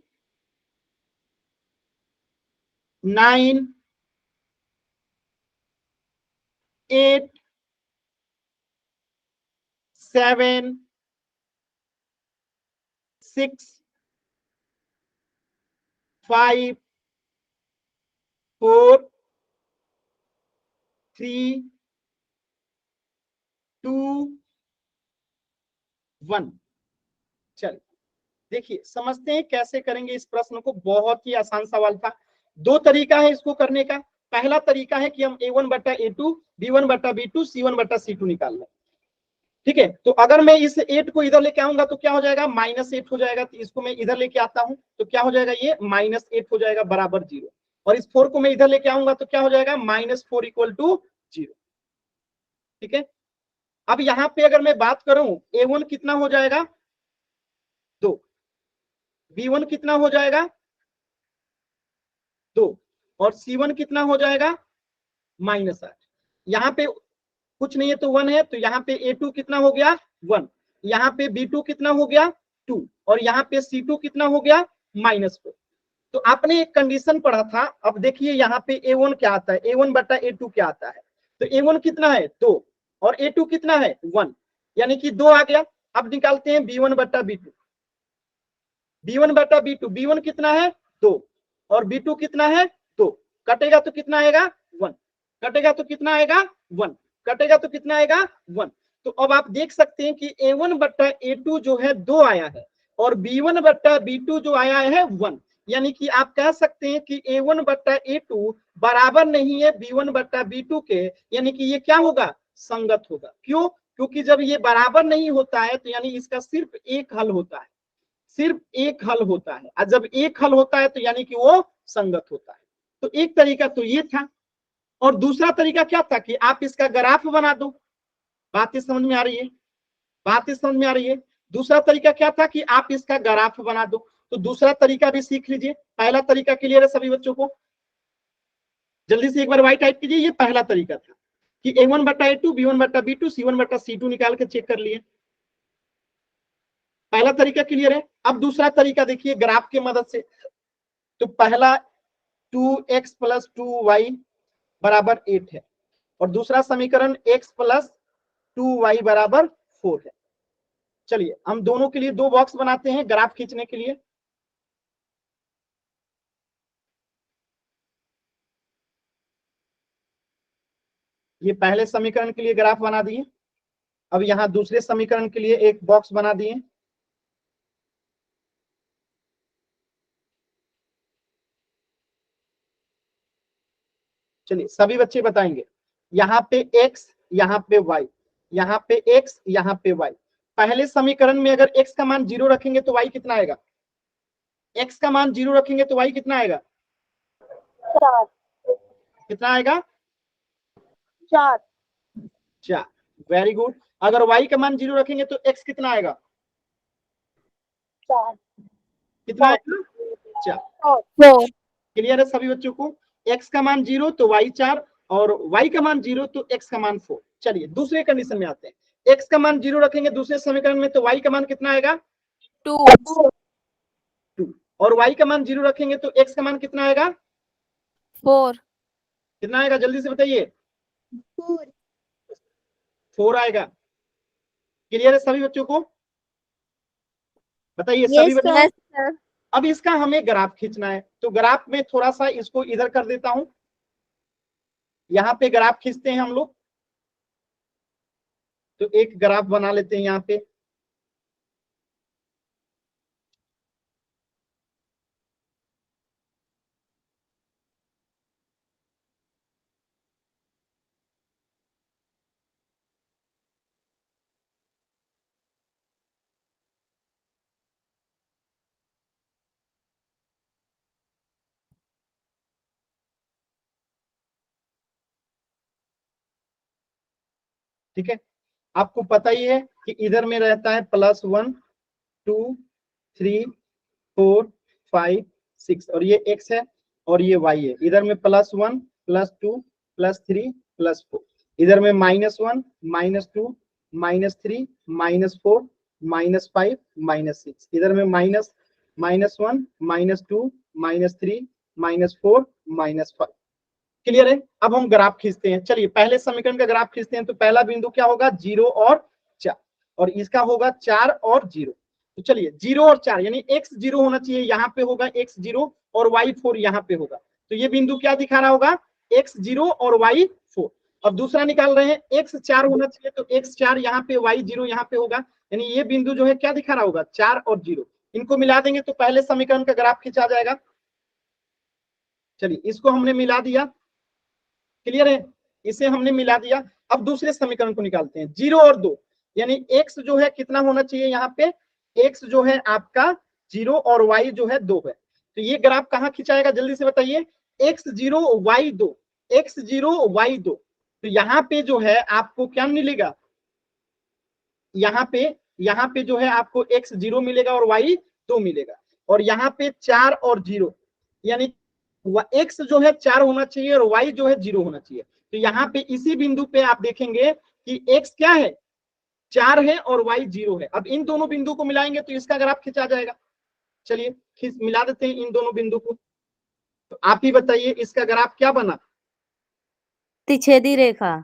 Speaker 1: 9, 8, 7, 6 5 4 3 2 1। चलिए देखिए समझते हैं कैसे करेंगे इस प्रश्न को। बहुत ही आसान सवाल था। दो तरीका है इसको करने का। पहला तरीका है कि हम a1 बटा a2 b1 बटा b2 c1 बटा c2 निकाल लें। ठीक है, तो अगर मैं इस 8 को इधर लेके आऊंगा तो क्या हो जाएगा, -8 हो जाएगा। तो इसको मैं इधर लेके आता हूं तो क्या हो जाएगा, ये -8 हो जाएगा बराबर 0। और इस 4 को मैं इधर लेके आऊंगा तो क्या हो जाएगा, -4 इक्वल टू 0। ठीक है, अब यहां पे अगर मैं बात करूं a1 कितना हो जाएगा 2, b1 कितना हो जाएगा 2 और c1 कितना हो जाएगा -8। यहाँ पे कुछ नहीं है तो 1 है, तो यहाँ पे a2 कितना हो गया 1, यहाँ पे b2 कितना हो गया 2 और यहाँ पे c2 कितना हो गया -4। तो आपने एक कंडीशन पढ़ा था। अब देखिए यहाँ पे a1 क्या आता है, a1 बटा a2 क्या आता है। तो a1 कितना है 2 और a2 कितना है 1, यानी कि 2 आ गया। अब निकालते हैं b1 बटा b2, b1 बटा b2, b1 कितना है 2 और b2 कितना है 2, कटेगा तो कितना आएगा 1, कटेगा तो कितना आएगा 1, कटेगा तो कितना आएगा 1। तो अब आप देख सकते हैं कि a1 बट्टा a2 जो है 2 आया है और b1 बट्टा b2 जो आया है 1, यानी कि आप कह सकते हैं कि a1 बट्टा a2 बराबर नहीं है b1 बट्टा b2 के, यानी कि ये क्या होगा, संगत होगा। क्यों, क्योंकि जब ये बराबर नहीं होता है तो यानी इसका सिर्फ एक हल होता है, सिर्फ एक हल होता है। और जब एक हल होता है तो यानी कि वो संगत होता है। तो एक तरीका तो ये था। और दूसरा तरीका क्या था कि आप इसका ग्राफ बना दो। बात समझ में आ रही है, बात समझ में आ रही है। दूसरा तरीका क्या था कि आप इसका ग्राफ बना दो। तो दूसरा तरीका भी सीख लीजिए। पहला तरीका क्लियर है सभी बच्चों को, जल्दी से एक बार वाई टाइप कीजिए। ये पहला तरीका था कि a1 बटा a2 b1 बटा b2 c1 बटा c2 निकाल के चेक कर लिए। पहला तरीका क्लियर है। अब दूसरा तरीका देखिए ग्राफ की मदद से। तो पहला 2x प्लस 2y बराबर 8 है और दूसरा समीकरण x प्लस 2y बराबर 4 है। चलिए हम दोनों के लिए दो बॉक्स बनाते हैं ग्राफ खींचने के लिए। ये पहले समीकरण के लिए ग्राफ बना दिए। अब यहां दूसरे समीकरण के लिए एक बॉक्स बना दिए। चलिए सभी बच्चे बताएंगे, यहाँ पे x, यहाँ पे y, यहाँ पे x, यहाँ पे y। पहले समीकरण में अगर x का मान 0 रखेंगे तो y कितना आएगा, x का मान 0 रखेंगे तो y कितना आएगा,
Speaker 3: 4,
Speaker 1: कितना आएगा
Speaker 3: 4,
Speaker 1: 4। Very good. अगर y का मान 0 रखेंगे तो x कितना आएगा,
Speaker 3: 4,
Speaker 1: कितना आएगा 4।
Speaker 3: 4,
Speaker 1: क्लियर है सभी बच्चों को। x का मान 0 तो y 4 और y का मान 0 तो x का मान 4। चलिए दूसरे कंडीशन में आते हैं। x का मान 0 रखेंगे दूसरे समीकरण में तो y का मान कितना आएगा
Speaker 2: 2,
Speaker 1: 2 और y का मान 0 रखेंगे तो x का मान कितना आएगा
Speaker 2: 4,
Speaker 1: कितना आएगा, जल्दी से बताइए 4 आएगा। क्लियर है सभी बच्चों को, बताइए सभी
Speaker 3: yes
Speaker 1: बच्चों।
Speaker 3: sir,
Speaker 1: अब इसका हमें ग्राफ खींचना है तो ग्राफ में थोड़ा सा इसको इधर कर देता हूं। यहाँ पे ग्राफ खींचते हैं हम लोग। तो एक ग्राफ बना लेते हैं यहाँ पे। ठीक है, आपको पता ही है कि इधर में रहता है +1 2 3 4 5 6 और ये x है और ये y है। इधर में +1 +2 +3 +4, इधर में -1 -2 -3 -4 -5 -6, इधर में -1 -2 -3 -4 -5। क्लियर है। अब हम ग्राफ खींचते हैं। चलिए पहले समीकरण का ग्राफ खींचते हैं। तो पहला बिंदु क्या होगा 0 और 4 और इसका होगा 4 और 0। तो चलिए 0 और 4 यानी x 0 होना चाहिए, यहाँ पे होगा x 0 और y 4 यहाँ पे होगा। तो ये बिंदु क्या दिखा रहा होगा, x 0 और y 4। अब दूसरा निकाल रहे हैं, x 4 होना चाहिए, तो x 4 यहाँ पे, y 0 यहाँ पे होगा, यानी ये बिंदु जो है क्या दिखा रहा होगा, 4 और 0। इनको मिला देंगे तो पहले समीकरण का ग्राफ खींचा जाएगा। चलिए इसको हमने मिला दिया, क्लियर है, इसे हमने मिला दिया। अब दूसरे समीकरण को निकालते हैं, 0 और 2 यानी x जो है कितना होना चाहिए, यहाँ पे x जो है आपका 0 और y जो है 2 है। तो ये ग्राफ कहाँ खिंचाएगा जल्दी से बताइए, x 0 y 2, x 0 y 2। तो यहाँ पे जो है आपको क्या मिलेगा, यहाँ पे जो है आपको x 0 मिलेगा और y 2 मिलेगा, और यहाँ पे 4 और 0 यानी x जो है 4 होना चाहिए और y जो है 0 होना चाहिए। तो यहाँ पे इसी बिंदु पे आप देखेंगे कि x क्या है, 4 है और y 0 है। अब इन दोनों बिंदु को मिलाएंगे तो इसका ग्राफ खिंचा जाएगा। चलिए मिला देते हैं इन दोनों बिंदु को, तो आप ही बताइए इसका ग्राफ क्या बना,
Speaker 4: प्रतिच्छेदी रेखा।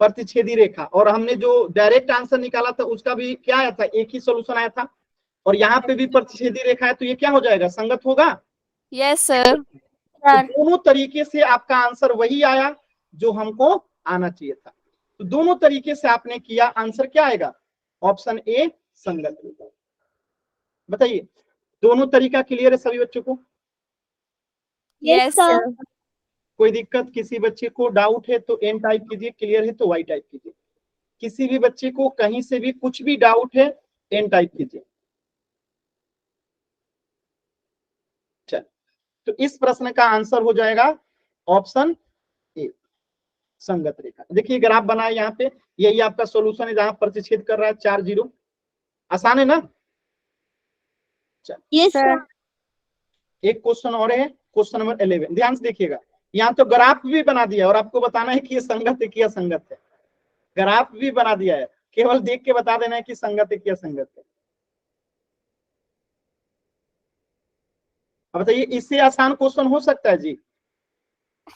Speaker 1: प्रतिच्छेदी रेखा। और हमने जो डायरेक्ट आंसर निकाला था उसका भी क्या आया था, एक ही सोल्यूशन आया था, और यहाँ पे भी प्रतिच्छेदी रेखा है, तो ये क्या हो जाएगा, संगत होगा।
Speaker 2: Yes, sir.
Speaker 1: तो दोनों तरीके से आपका आंसर वही आया जो हमको आना चाहिए था। तो दोनों तरीके से आपने किया, आंसर क्या आएगा, ऑप्शन ए संगत होगा। बताइए दोनों तरीका क्लियर है सभी बच्चों को,
Speaker 2: Yes, sir.
Speaker 1: कोई दिक्कत, किसी बच्चे को डाउट है तो एन टाइप कीजिए, क्लियर है तो वाई टाइप कीजिए। किसी भी बच्चे को कहीं से भी कुछ भी डाउट है एन टाइप कीजिए। चल, तो इस प्रश्न का आंसर हो जाएगा ऑप्शन ए संगत रेखा। देखिए ग्राफ बनाए यहाँ पे, यही आपका सॉल्यूशन है जहां प्रतिच्छेद कर रहा है 4 0। आसान है ना।
Speaker 3: Yes sir.
Speaker 1: एक क्वेश्चन और है, क्वेश्चन नंबर 11, ध्यान से देखिएगा। यहाँ तो ग्राफ भी बना दिया और आपको बताना है कि ये संगत है कि असंगत है। ग्राफ भी बना दिया है, केवल देख के बता देना है कि संगत है कि असंगत है। अब बताइए इससे आसान क्वेश्चन हो सकता है जी,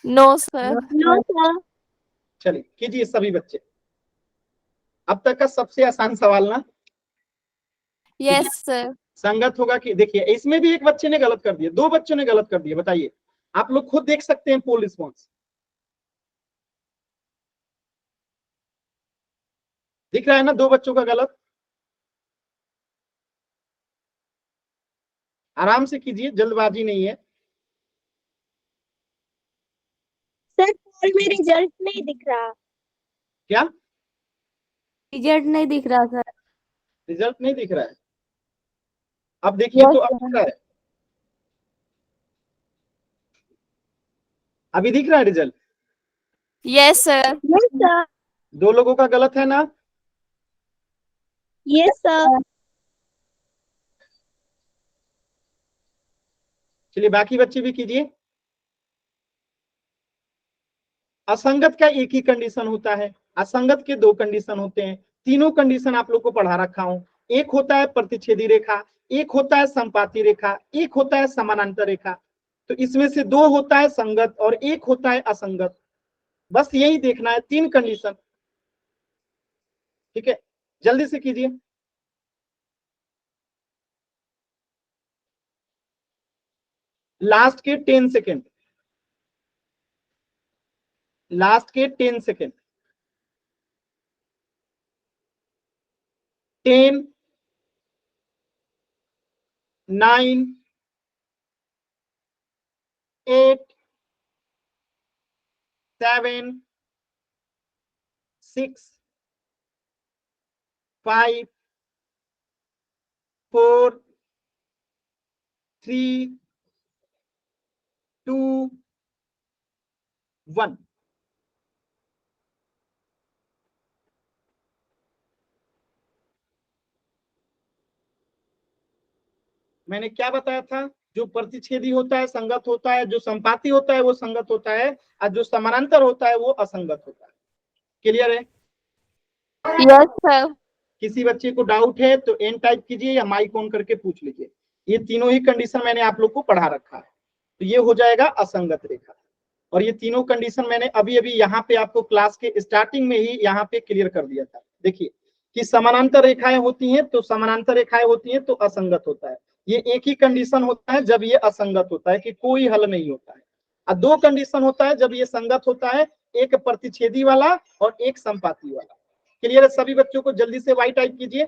Speaker 2: No, sir.
Speaker 3: No sir.
Speaker 1: चलिए कीजिए सभी बच्चे। अब तक का सबसे आसान सवाल ना,
Speaker 2: Yes, sir.
Speaker 1: संगत होगा कि, देखिए इसमें भी एक बच्चे ने गलत कर दिया, 2 बच्चों ने गलत कर दिया। बताइए आप लोग खुद देख सकते हैं पोल रिस्पॉन्स, दिख रहा है ना 2 बच्चों का गलत। आराम से कीजिए, जल्दबाजी नहीं है।
Speaker 3: सर पोल में रिजल्ट नहीं दिख रहा।
Speaker 1: क्या
Speaker 4: रिजल्ट नहीं दिख रहा सर।
Speaker 1: रिजल्ट नहीं दिख रहा है, अब देखिए तो अब दिख रहा है, अभी दिख रहा है result.
Speaker 2: Yes, sir.
Speaker 3: Yes sir.
Speaker 1: 2 लोगों का गलत है ना।
Speaker 3: Yes sir.
Speaker 1: चलिए बाकी बच्चे भी कीजिए। असंगत का एक ही कंडीशन होता है, असंगत के 2 कंडीशन होते हैं। तीनों कंडीशन आप लोग को पढ़ा रखा हूं। एक होता है प्रतिच्छेदी रेखा, एक होता है संपाती रेखा, एक होता है समानांतर रेखा। तो इसमें से 2 होता है संगत और 1 होता है असंगत, बस यही देखना है, 3 कंडीशन। ठीक है, जल्दी से कीजिए। लास्ट के 10 सेकेंड, लास्ट के 10 सेकेंड। 10 9 8 7 6 5 4 3 2 1। मैंने क्या बताया था, जो प्रतिच्छेदी होता है संगत होता है, जो संपाती होता है वो संगत होता है, और जो समानांतर होता है वो असंगत होता है। क्लियर है।
Speaker 2: Yes, sir.
Speaker 1: किसी बच्चे को डाउट है तो एन टाइप कीजिए या माइक ऑन करके पूछ लीजिए। ये तीनों ही कंडीशन मैंने आप लोग को पढ़ा रखा है, तो ये हो जाएगा असंगत रेखा। और ये तीनों कंडीशन मैंने अभी अभी यहाँ पे आपको क्लास के स्टार्टिंग में ही यहाँ पे क्लियर कर दिया था। देखिए कि समानांतर रेखाएं होती हैं, तो समानांतर रेखाएं होती हैं तो असंगत होता है। ये एक ही कंडीशन होता है जब ये असंगत होता है कि कोई हल नहीं होता है। और दो कंडीशन होता है जब ये संगत होता है, एक प्रतिच्छेदी वाला और एक संपाती वाला। क्लियर है सभी बच्चों को? जल्दी से वाई टाइप कीजिए।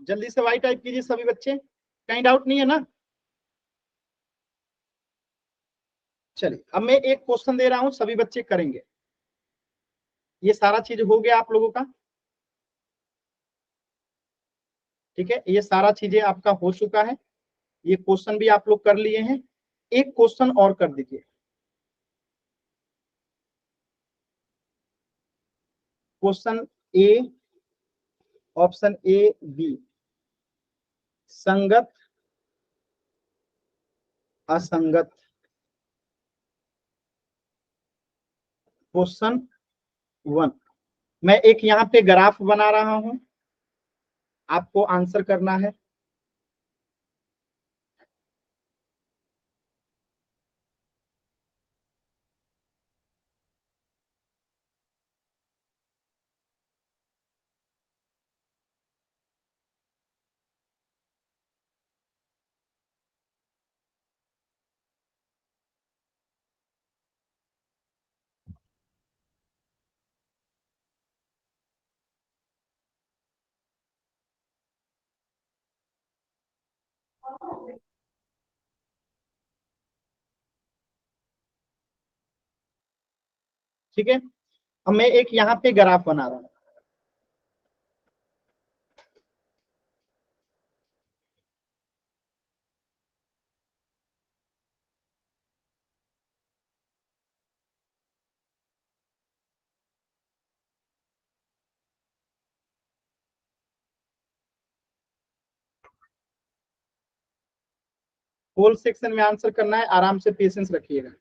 Speaker 1: जल्दी से वाई टाइप कीजिए सभी बच्चे, कहीं डाउट नहीं है ना? चलिए अब मैं एक क्वेश्चन दे रहा हूं, सभी बच्चे करेंगे। ये सारा चीज हो गया आप लोगों का, ठीक है? ये सारा चीजें आपका हो चुका है, ये क्वेश्चन भी आप लोग कर लिए हैं। एक क्वेश्चन और कर दीजिए। Question A, option A B, संगत असंगत। क्वेश्चन 1, मैं एक यहाँ पे ग्राफ बना रहा हूं, आपको आंसर करना है। ठीक है, अब मैं एक यहाँ पे ग्राफ बना रहा हूं। होल सेक्शन में आंसर करना है, आराम से पेशेंस रखिएगा।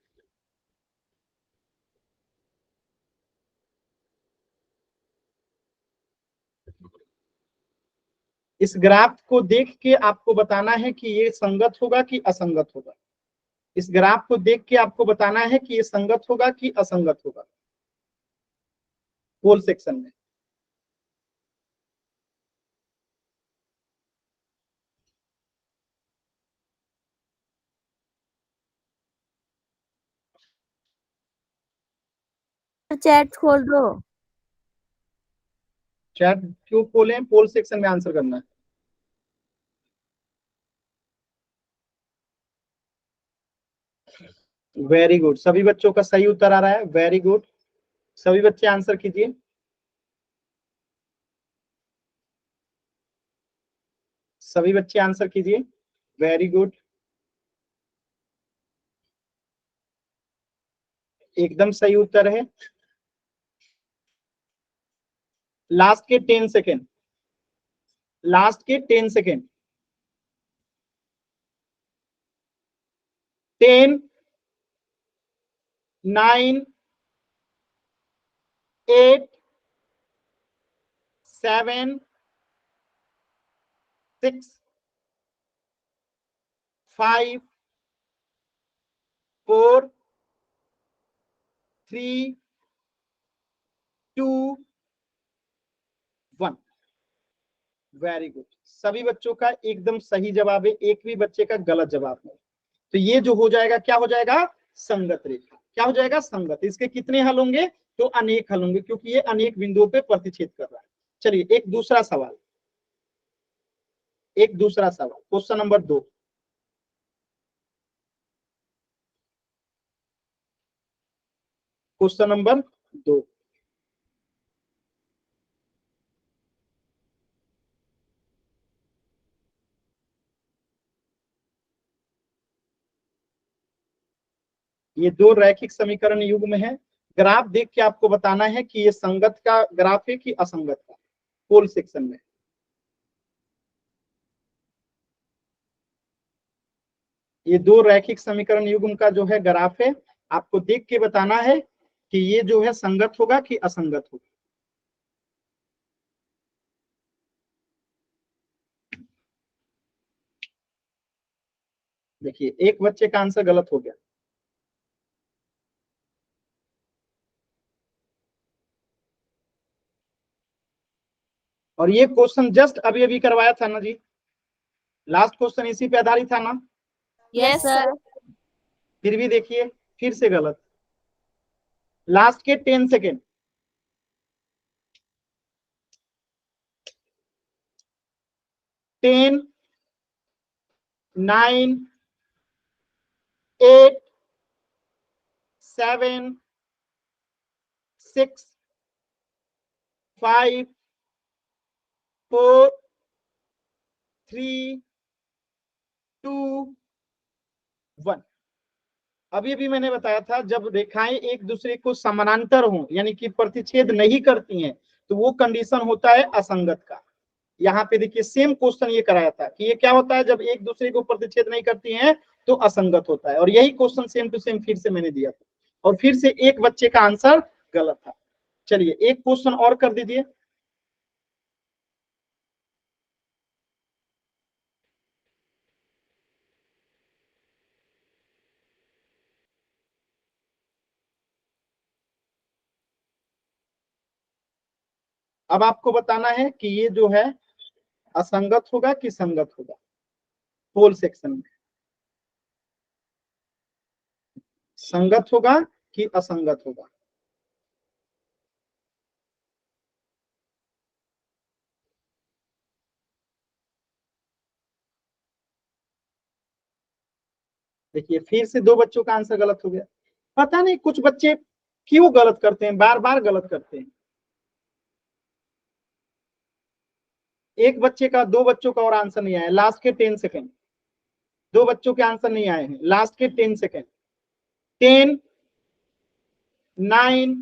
Speaker 1: इस ग्राफ को देख के आपको बताना है कि ये संगत होगा कि असंगत होगा। इस ग्राफ को देख के आपको बताना है कि ये संगत होगा कि असंगत होगा होल सेक्शन में।
Speaker 4: चैट खोल दो।
Speaker 1: चैट क्यों खोलें? पोल सेक्शन में आंसर करना है। वेरी गुड, सभी बच्चों का सही उत्तर आ रहा है, वेरी गुड। सभी बच्चे आंसर कीजिए। सभी बच्चे आंसर कीजिए, वेरी गुड, एकदम सही उत्तर है। लास्ट के 10 सेकेंड, लास्ट के 10 सेकेंड। 10, 9, 8, 7, 6, 5, 4, 3, 2, 1। वेरी गुड, सभी बच्चों का एकदम सही जवाब है, एक भी बच्चे का गलत जवाब नहीं। तो ये जो हो जाएगा, क्या हो जाएगा? संगत रेखा। क्या हो जाएगा? संगत। इसके कितने हल होंगे? तो अनेक हल होंगे, क्योंकि ये अनेक बिंदुओं पे प्रतिच्छेद कर रहा है। चलिए एक दूसरा सवाल, एक दूसरा सवाल, क्वेश्चन नंबर 2। क्वेश्चन नंबर 2, ये दो रैखिक समीकरण युग्म है। ग्राफ देख के आपको बताना है कि ये संगत का ग्राफ है कि असंगत का, पोल सेक्शन में। ये दो रैखिक समीकरण युग्म का जो है ग्राफ है, आपको देख के बताना है कि ये जो है संगत होगा कि असंगत होगा। देखिए एक बच्चे का आंसर गलत हो गया। और ये क्वेश्चन जस्ट अभी अभी करवाया था ना जी, लास्ट क्वेश्चन इसी पे आधारित था ना,
Speaker 2: Yes, sir.
Speaker 1: फिर भी देखिए फिर से गलत। लास्ट के 10 सेकेंड, 10, 9, 8, 7, 6, 5, 4, 3, 2, 1। अभी भी मैंने बताया था जब रेखाएं एक दूसरे को समानांतर हों यानी कि प्रतिच्छेद नहीं करती हैं तो वो कंडीशन होता है असंगत का। यहाँ पे देखिए सेम क्वेश्चन ये कराया था कि ये क्या होता है जब एक दूसरे को प्रतिच्छेद नहीं करती हैं तो असंगत होता है, और यही क्वेश्चन सेम टू सेम फिर से मैंने दिया था और फिर से एक बच्चे का आंसर गलत था। चलिए एक क्वेश्चन और कर दीजिए। अब आपको बताना है कि ये जो है असंगत होगा कि संगत होगा, पोल सेक्शन में संगत होगा कि असंगत होगा। देखिए फिर से दो बच्चों का आंसर गलत हो गया। पता नहीं कुछ बच्चे क्यों गलत करते हैं, बार बार गलत करते हैं। एक बच्चे का, दो बच्चों का और आंसर नहीं आया, लास्ट के 10 सेकेंड। दो बच्चों के आंसर नहीं आए हैं, लास्ट के 10 सेकेंड। 10, 9,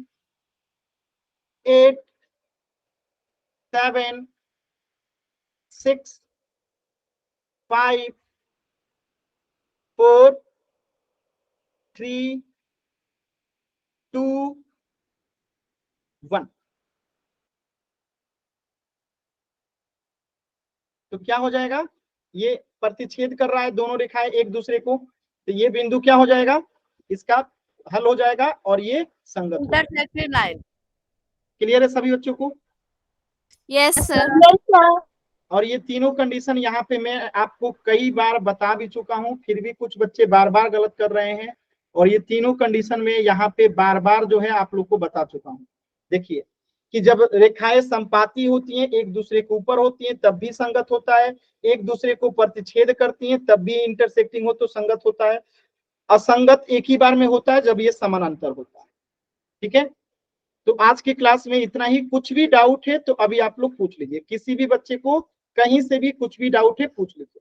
Speaker 1: 8, 7, 6, 5, 4, 3, 2, 1। तो क्या हो जाएगा, ये प्रतिच्छेद कर रहा है दोनों रेखाएं एक दूसरे को, तो ये बिंदु क्या हो जाएगा, इसका हल हो जाएगा और ये संगत हो जाएगा।
Speaker 5: Intersected line.
Speaker 1: क्लियर है सभी बच्चों को?
Speaker 2: Yes, sir.
Speaker 1: और ये तीनों कंडीशन यहाँ पे मैं आपको कई बार बता भी चुका हूँ, फिर भी कुछ बच्चे बार बार गलत कर रहे हैं, और ये तीनों कंडीशन में यहाँ पे बार बार जो है आप लोग को बता चुका हूँ। देखिए कि जब रेखाएं संपाती होती हैं, एक दूसरे के ऊपर होती हैं, तब भी संगत होता है, एक दूसरे को प्रतिच्छेद करती हैं तब भी इंटरसेक्टिंग हो तो संगत होता है, असंगत एक ही बार में होता है जब ये समानांतर होता है। ठीक है, तो आज की क्लास में इतना ही। कुछ भी डाउट है तो अभी आप लोग पूछ लीजिए, किसी भी बच्चे को कहीं से भी कुछ भी डाउट है पूछ लीजिए।